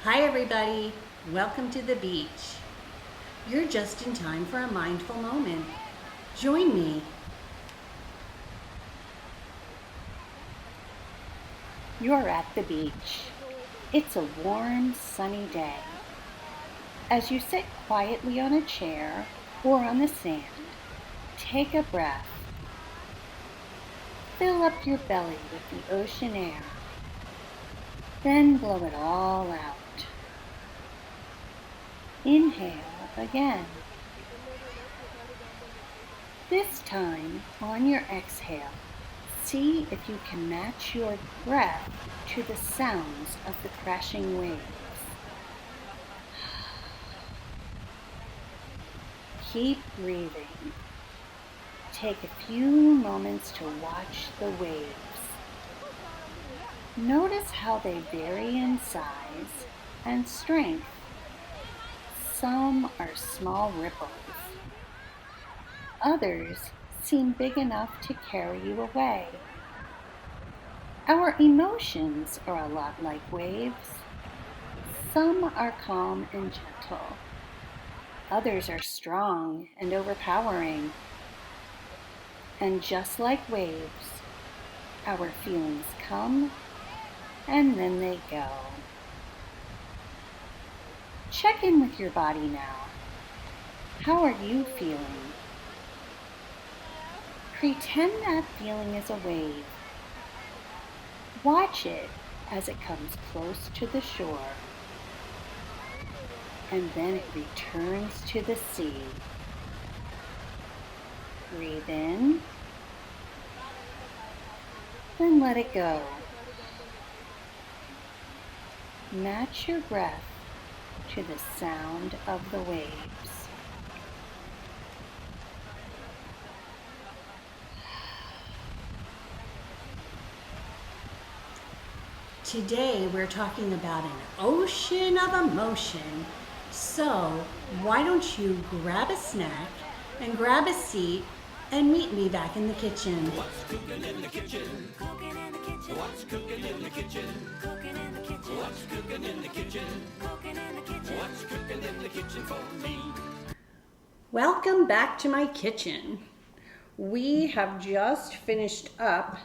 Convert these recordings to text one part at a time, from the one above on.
Hi everybody, welcome to the beach. You're just in time for a mindful moment. Join me. You're at the beach. It's a warm, sunny day. As you sit quietly on a chair or on the sand, take a breath. Fill up your belly with the ocean air. Then blow it all out. Inhale again. This time, on your exhale, see if you can match your breath to the sounds of the crashing waves. Keep breathing. Take a few moments to watch the waves. Notice how they vary in size and strength. Some are small ripples. Others seem big enough to carry you away. Our emotions are a lot like waves. Some are calm and gentle. Others are strong and overpowering. And just like waves, our feelings come and then they go. Check in with your body now. How are you feeling? Pretend that feeling is a wave. Watch it as it comes close to the shore, and then it returns to the sea. Breathe in, then let it go. Match your breath to the sound of the waves. Today we're talking about an ocean of emotion. So why don't you grab a snack and grab a seat and meet me back in the kitchen. What's cooking in the kitchen? Cooking in the kitchen. What's cooking in the kitchen? Cooking in the kitchen. What's cooking in the kitchen? Cooking in the kitchen. What's cooking in the kitchen for me? Welcome back to my kitchen. We have just finished up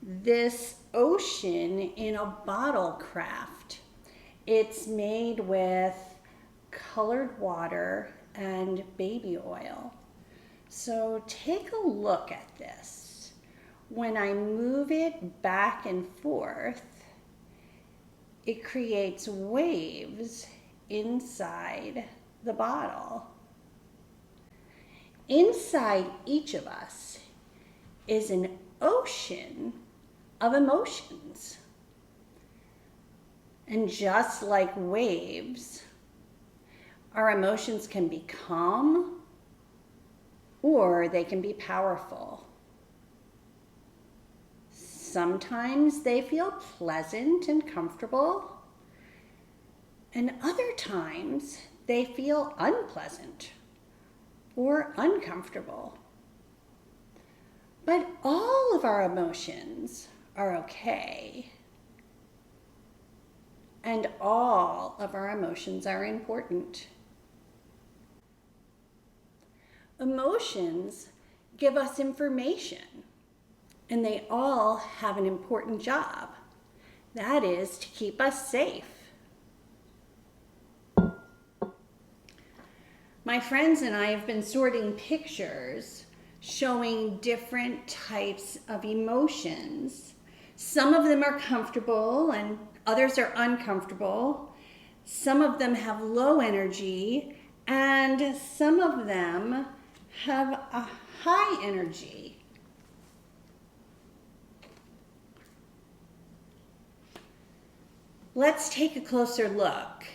this ocean in a bottle craft. It's made with colored water and baby oil. So take a look at this. When I move it back and forth, it creates waves inside the bottle. Inside each of us is an ocean of emotions. And just like waves, our emotions can be calm or they can be powerful. Sometimes they feel pleasant and comfortable, and other times they feel unpleasant or uncomfortable. But all of our emotions are okay. And all of our emotions are important. Emotions give us information, and they all have an important job. That is to keep us safe. My friends and I have been sorting pictures showing different types of emotions. Some of them are comfortable and others are uncomfortable. Some of them have low energy and some of them have a high energy. Let's take a closer look.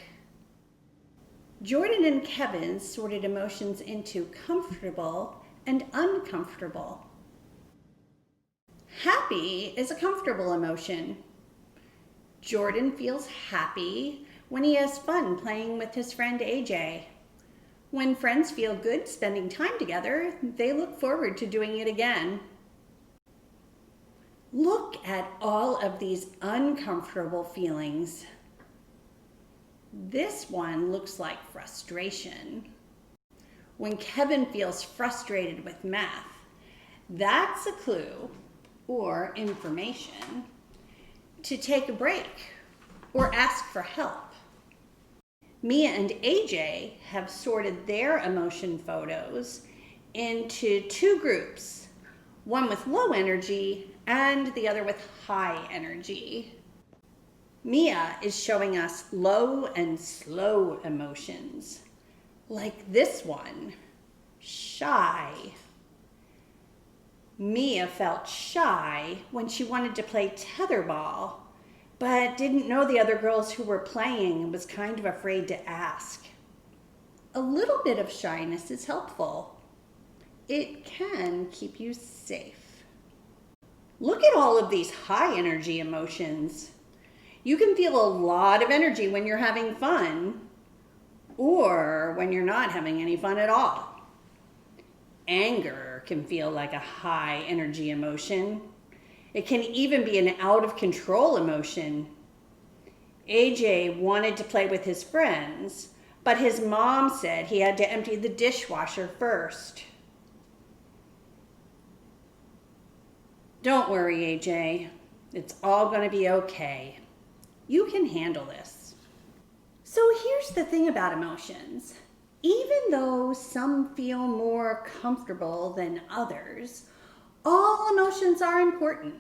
Jordan and Kevin sorted emotions into comfortable and uncomfortable. Happy is a comfortable emotion. Jordan feels happy when he has fun playing with his friend AJ. When friends feel good spending time together, they look forward to doing it again. Look at all of these uncomfortable feelings. This one looks like frustration. When Kevin feels frustrated with math, that's a clue or information to take a break or ask for help. Mia and AJ have sorted their emotion photos into two groups, one with low energy and the other with high energy. Mia is showing us low and slow emotions, like this one, shy. Mia felt shy when she wanted to play tetherball, but didn't know the other girls who were playing and was kind of afraid to ask. A little bit of shyness is helpful. It can keep you safe. Look at all of these high energy emotions. You can feel a lot of energy when you're having fun or when you're not having any fun at all. Anger can feel like a high energy emotion. It can even be an out of control emotion. AJ wanted to play with his friends, but his mom said he had to empty the dishwasher first. Don't worry, AJ. It's all going to be okay. You can handle this. So here's the thing about emotions. Even though some feel more comfortable than others, all emotions are important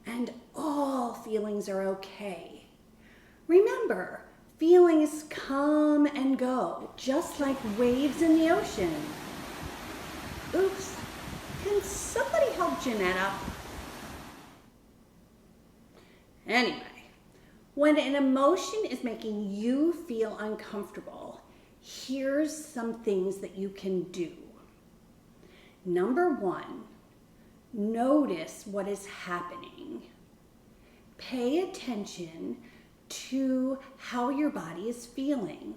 and all feelings are okay. Remember, feelings come and go, just like waves in the ocean. Oops, can somebody help Janetta? Anyway, when an emotion is making you feel uncomfortable, here's some things that you can do. Number one, notice what is happening. Pay attention to how your body is feeling.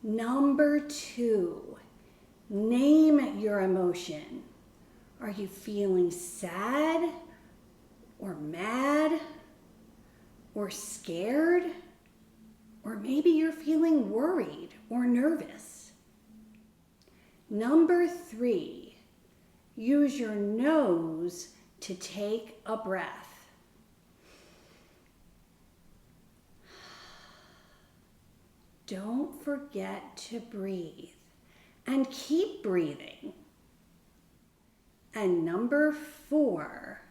Number two, name your emotion. Are you feeling sad or mad or scared? Or maybe you're feeling worried or nervous. Number three, use your nose to take a breath. Don't forget to breathe and keep breathing. And number four,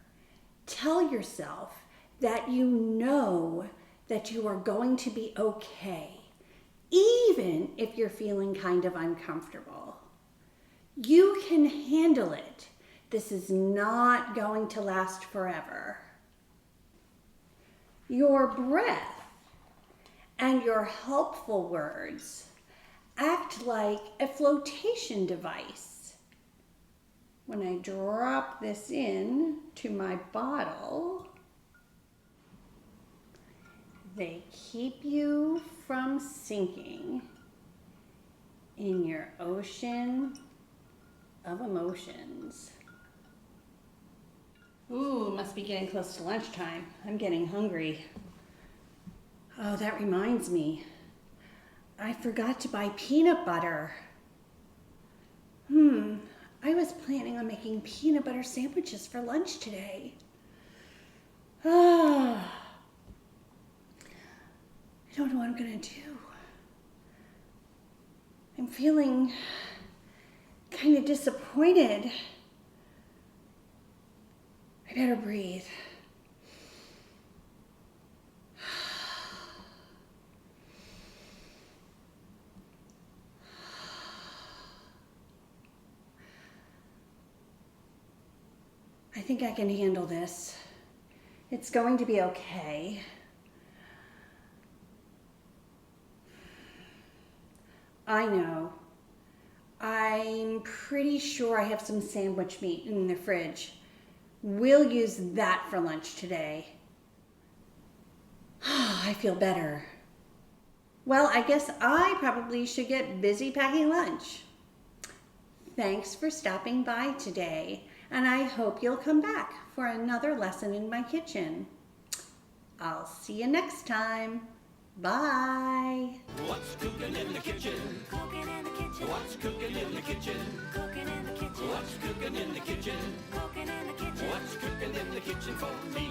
tell yourself that you know that you are going to be okay, even if you're feeling kind of uncomfortable. You can handle it. This is not going to last forever. Your breath and your helpful words act like a flotation device. When I drop this in to my bottle, they keep you from sinking in your ocean of emotions. Ooh, must be getting close to lunchtime. I'm getting hungry. Oh, that reminds me. I forgot to buy peanut butter. I was planning on making peanut butter sandwiches for lunch today. I don't know what I'm gonna do. I'm feeling kind of disappointed. I better breathe. I think I can handle this. It's going to be okay. I know. I'm pretty sure I have some sandwich meat in the fridge. We'll use that for lunch today. I feel better. Well, I guess I probably should get busy packing lunch. Thanks for stopping by today, and I hope you'll come back for another lesson in my kitchen. I'll see you next time. Bye. What's cooking in the kitchen? Cooking in the kitchen. What's cooking in the kitchen? Cooking in the kitchen. What's cooking in the kitchen? Cooking in the kitchen. What's cooking in the kitchen for me?